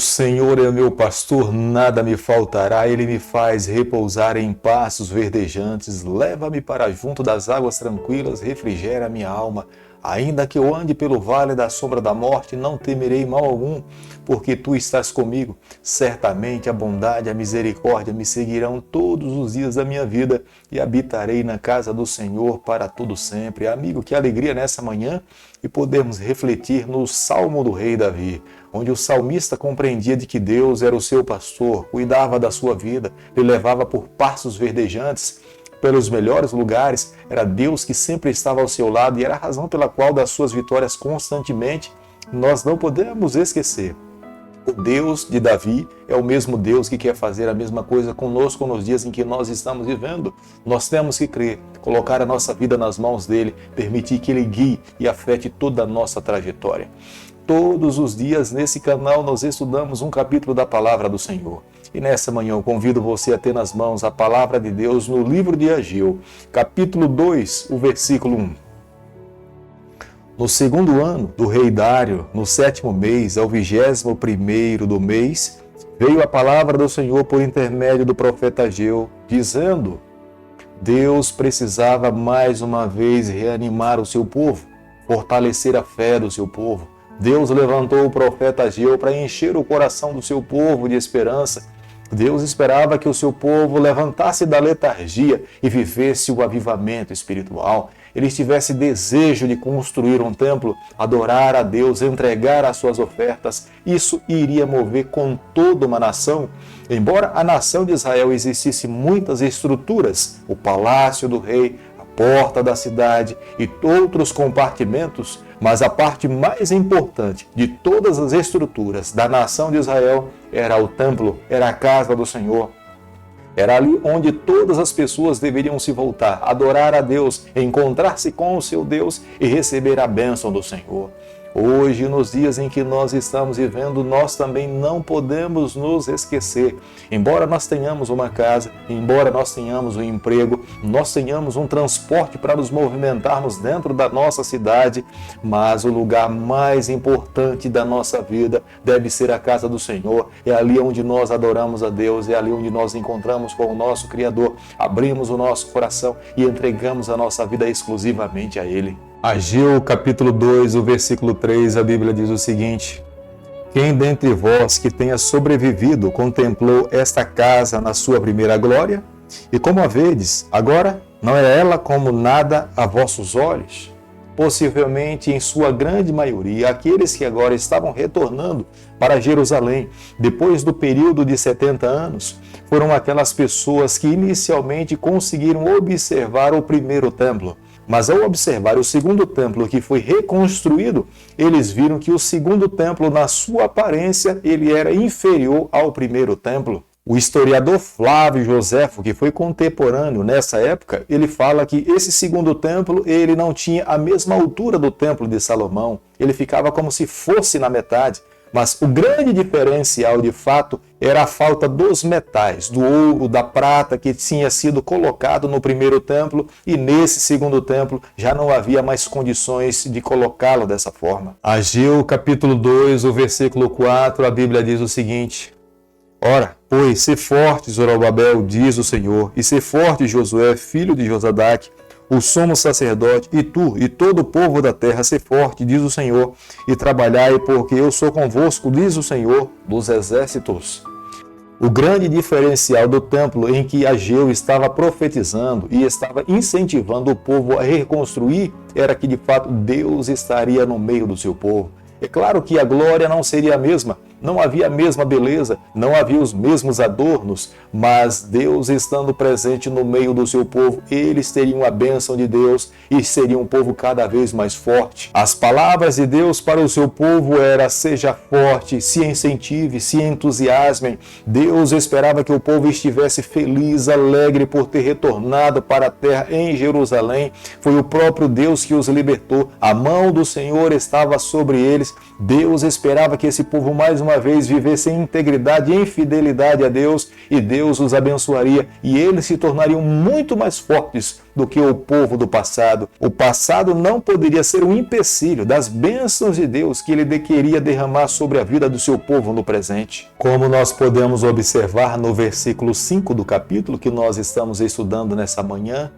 Senhor é meu pastor, nada me faltará. Ele me faz repousar em pastos verdejantes. Leva-me para junto das águas tranquilas, refrigera minha alma. Ainda que eu ande pelo vale da sombra da morte, não temerei mal algum, porque tu estás comigo. Certamente a bondade e a misericórdia me seguirão todos os dias da minha vida e habitarei na casa do Senhor para todo sempre. Amigo, que alegria nessa manhã e podermos refletir no Salmo do rei Davi, onde o salmista compreendia de que Deus era o seu pastor, cuidava da sua vida, lhe levava por pastos verdejantes, pelos melhores lugares. Era Deus que sempre estava ao seu lado e era a razão pela qual das suas vitórias constantemente nós não podemos esquecer. O Deus de Davi é o mesmo Deus que quer fazer a mesma coisa conosco nos dias em que nós estamos vivendo. Nós temos que crer, colocar a nossa vida nas mãos dele, permitir que ele guie e afete toda a nossa trajetória. Todos os dias nesse canal nós estudamos um capítulo da Palavra do Senhor. E nessa manhã eu convido você a ter nas mãos a Palavra de Deus no livro de Ageu, capítulo 2, o versículo 1. No segundo ano do rei Dário, no 7º mês, ao 21º do mês, veio a palavra do Senhor por intermédio do profeta Ageu, dizendo: Deus precisava mais uma vez reanimar o seu povo, fortalecer a fé do seu povo. Deus levantou o profeta Ageu para encher o coração do seu povo de esperança. Deus esperava que o seu povo levantasse da letargia e vivesse o avivamento espiritual. Ele tivesse desejo de construir um templo, adorar a Deus, entregar as suas ofertas. Isso iria mover com toda uma nação. Embora a nação de Israel existisse muitas estruturas, o palácio do rei, a porta da cidade e outros compartimentos, mas a parte mais importante de todas as estruturas da nação de Israel era o templo, era a casa do Senhor. Era ali onde todas as pessoas deveriam se voltar, adorar a Deus, encontrar-se com o seu Deus e receber a bênção do Senhor. Hoje, nos dias em que nós estamos vivendo, nós também não podemos nos esquecer. Embora nós tenhamos uma casa, embora nós tenhamos um emprego, nós tenhamos um transporte para nos movimentarmos dentro da nossa cidade, mas o lugar mais importante da nossa vida deve ser a casa do Senhor. É ali onde nós adoramos a Deus, é ali onde nós encontramos com o nosso Criador, abrimos o nosso coração e entregamos a nossa vida exclusivamente a Ele. Ageu capítulo 2, o versículo 3, a Bíblia diz o seguinte: Quem dentre vós que tenha sobrevivido contemplou esta casa na sua primeira glória? E como a vedes, agora não é ela como nada a vossos olhos? Possivelmente, em sua grande maioria, aqueles que agora estavam retornando para Jerusalém, depois do período de 70 anos, foram aquelas pessoas que inicialmente conseguiram observar o primeiro templo. Mas ao observar o segundo templo que foi reconstruído, eles viram que o segundo templo, na sua aparência, ele era inferior ao primeiro templo. O historiador Flávio Joséfo, que foi contemporâneo nessa época, ele fala que esse segundo templo ele não tinha a mesma altura do templo de Salomão. Ele ficava como se fosse na metade. Mas o grande diferencial, de fato, era a falta dos metais, do ouro, da prata, que tinha sido colocado no primeiro templo, e nesse segundo templo já não havia mais condições de colocá-lo dessa forma. Ageu capítulo 2, o versículo 4, a Bíblia diz o seguinte: Ora, pois, sê forte, Zorobabel, diz o Senhor, e sê forte, Josué, filho de Josadaque, o sumo sacerdote, e tu, e todo o povo da terra, sê forte, diz o Senhor, e trabalhai, porque eu sou convosco, diz o Senhor dos exércitos. O grande diferencial do templo em que Ageu estava profetizando e estava incentivando o povo a reconstruir era que, de fato, Deus estaria no meio do seu povo. É claro que a glória não seria a mesma, não havia a mesma beleza, não havia os mesmos adornos, mas Deus estando presente no meio do seu povo, eles teriam a bênção de Deus e seriam um povo cada vez mais forte. As palavras de Deus para o seu povo era: seja forte, se incentive, se entusiasmem. Deus esperava que o povo estivesse feliz, alegre por ter retornado para a terra em Jerusalém. Foi o próprio Deus que os libertou, a mão do Senhor estava sobre eles. Deus esperava que esse povo mais uma uma vez vivessem em integridade e em fidelidade a Deus, e Deus os abençoaria, e eles se tornariam muito mais fortes do que o povo do passado. O passado não poderia ser um empecilho das bênçãos de Deus que Ele queria derramar sobre a vida do seu povo no presente. Como nós podemos observar no versículo 5 do capítulo que nós estamos estudando nessa manhã,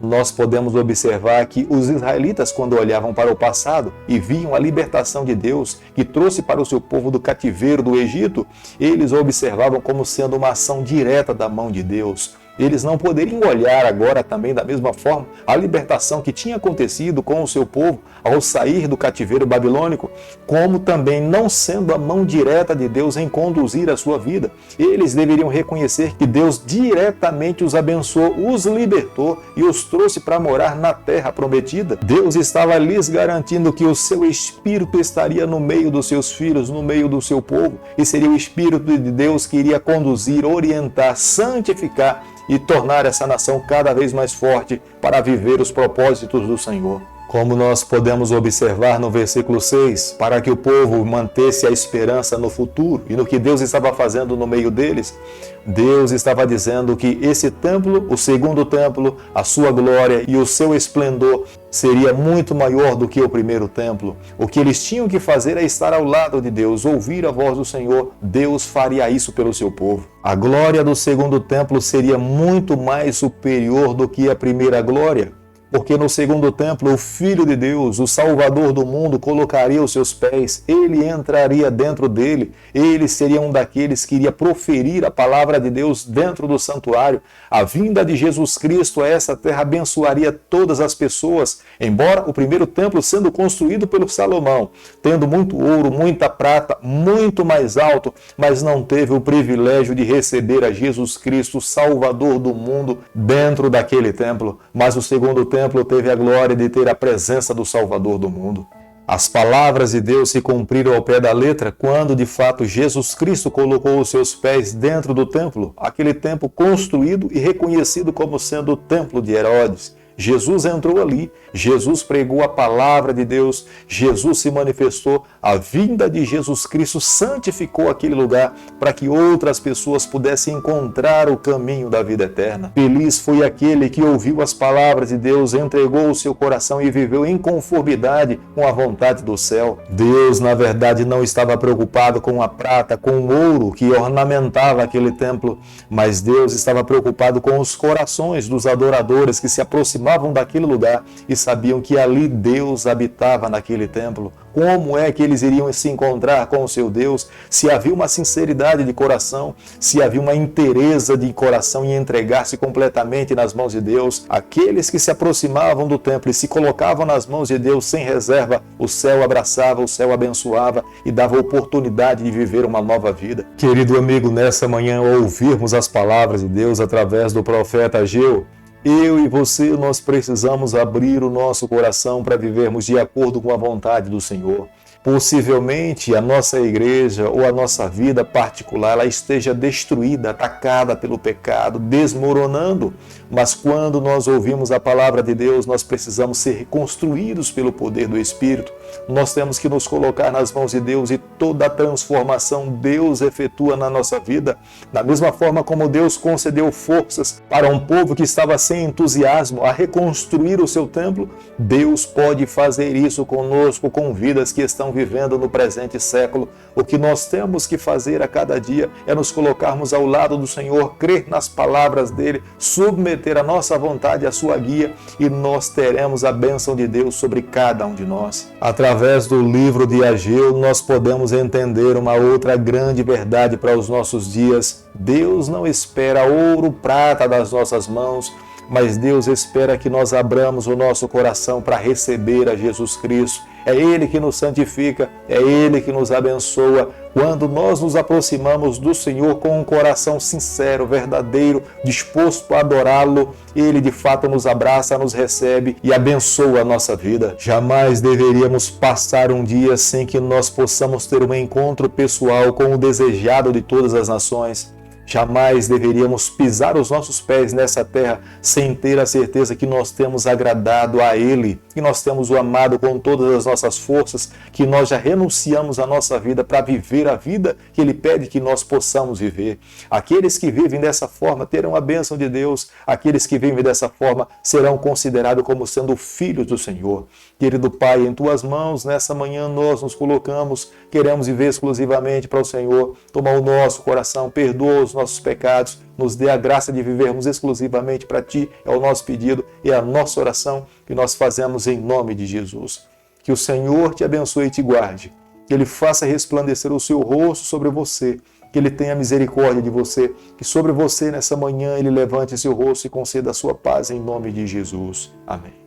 nós podemos observar que os israelitas, quando olhavam para o passado e viam a libertação de Deus que trouxe para o seu povo do cativeiro do Egito, eles observavam como sendo uma ação direta da mão de Deus. Eles não poderiam olhar agora também da mesma forma a libertação que tinha acontecido com o seu povo ao sair do cativeiro babilônico, como também não sendo a mão direta de Deus em conduzir a sua vida. Eles deveriam reconhecer que Deus diretamente os abençoou, os libertou e os trouxe para morar na terra prometida. Deus estava lhes garantindo que o seu Espírito estaria no meio dos seus filhos, no meio do seu povo, e seria o Espírito de Deus que iria conduzir, orientar, santificar e tornar essa nação cada vez mais forte para viver os propósitos do Senhor. Como nós podemos observar no versículo 6, para que o povo mantesse a esperança no futuro e no que Deus estava fazendo no meio deles, Deus estava dizendo que esse templo, o segundo templo, a sua glória e o seu esplendor seria muito maior do que o primeiro templo. O que eles tinham que fazer é estar ao lado de Deus, ouvir a voz do Senhor. Deus faria isso pelo seu povo. A glória do segundo templo seria muito mais superior do que a primeira glória, porque no segundo templo o Filho de Deus, o Salvador do mundo, colocaria os seus pés, ele entraria dentro dele, ele seria um daqueles que iria proferir a palavra de Deus dentro do santuário. A vinda de Jesus Cristo a essa terra abençoaria todas as pessoas, embora o primeiro templo sendo construído pelo Salomão, tendo muito ouro, muita prata, muito mais alto, mas não teve o privilégio de receber a Jesus Cristo, Salvador do mundo, dentro daquele templo. Mas o segundo templo teve a glória de ter a presença do Salvador do mundo. As palavras de Deus se cumpriram ao pé da letra quando, de fato, Jesus Cristo colocou os seus pés dentro do templo, aquele templo construído e reconhecido como sendo o templo de Herodes. Jesus entrou ali, Jesus pregou a palavra de Deus, Jesus se manifestou, a vinda de Jesus Cristo santificou aquele lugar para que outras pessoas pudessem encontrar o caminho da vida eterna. Feliz foi aquele que ouviu as palavras de Deus, entregou o seu coração e viveu em conformidade com a vontade do céu. Deus, na verdade, não estava preocupado com a prata, com o ouro que ornamentava aquele templo, mas Deus estava preocupado com os corações dos adoradores que se aproximavam daquele lugar e sabiam que ali Deus habitava naquele templo. Como é que eles iriam se encontrar com o seu Deus? Se havia uma sinceridade de coração, se havia uma inteireza de coração em entregar-se completamente nas mãos de Deus, aqueles que se aproximavam do templo e se colocavam nas mãos de Deus sem reserva, o céu abraçava, o céu abençoava e dava oportunidade de viver uma nova vida. Querido amigo, nessa manhã, ao ouvirmos as palavras de Deus através do profeta Ageu, eu e você, nós precisamos abrir o nosso coração para vivermos de acordo com a vontade do Senhor. Possivelmente a nossa igreja ou a nossa vida particular ela esteja destruída, atacada pelo pecado, desmoronando. Mas quando nós ouvimos a palavra de Deus, nós precisamos ser reconstruídos pelo poder do Espírito. Nós temos que nos colocar nas mãos de Deus e toda a transformação Deus efetua na nossa vida. Da mesma forma como Deus concedeu forças para um povo que estava sem entusiasmo a reconstruir o seu templo, Deus pode fazer isso conosco, com vidas que estão vivendo no presente século. O que nós temos que fazer a cada dia é nos colocarmos ao lado do Senhor, crer nas palavras dele, submeter a nossa vontade à sua guia e nós teremos a bênção de Deus sobre cada um de nós. Através do livro de Ageu, nós podemos entender uma outra grande verdade para os nossos dias. Deus não espera ouro, prata das nossas mãos, mas Deus espera que nós abramos o nosso coração para receber a Jesus Cristo. É Ele que nos santifica, é Ele que nos abençoa. Quando nós nos aproximamos do Senhor com um coração sincero, verdadeiro, disposto a adorá-lo, Ele de fato nos abraça, nos recebe e abençoa a nossa vida. Jamais deveríamos passar um dia sem que nós possamos ter um encontro pessoal com o desejado de todas as nações. Jamais deveríamos pisar os nossos pés nessa terra sem ter a certeza que nós temos agradado a Ele, que nós temos o amado com todas as nossas forças, que nós já renunciamos a nossa vida para viver a vida que Ele pede que nós possamos viver. Aqueles que vivem dessa forma terão a bênção de Deus, aqueles que vivem dessa forma serão considerados como sendo filhos do Senhor. Querido Pai, em Tuas mãos, nessa manhã nós nos colocamos, queremos viver exclusivamente para o Senhor. Toma o nosso coração, perdoa os nossos pecados, nos dê a graça de vivermos exclusivamente para Ti, é o nosso pedido e a nossa oração que nós fazemos em nome de Jesus. Que o Senhor te abençoe e te guarde, que Ele faça resplandecer o seu rosto sobre você, que Ele tenha misericórdia de você, que sobre você nessa manhã Ele levante seu rosto e conceda a sua paz em nome de Jesus. Amém.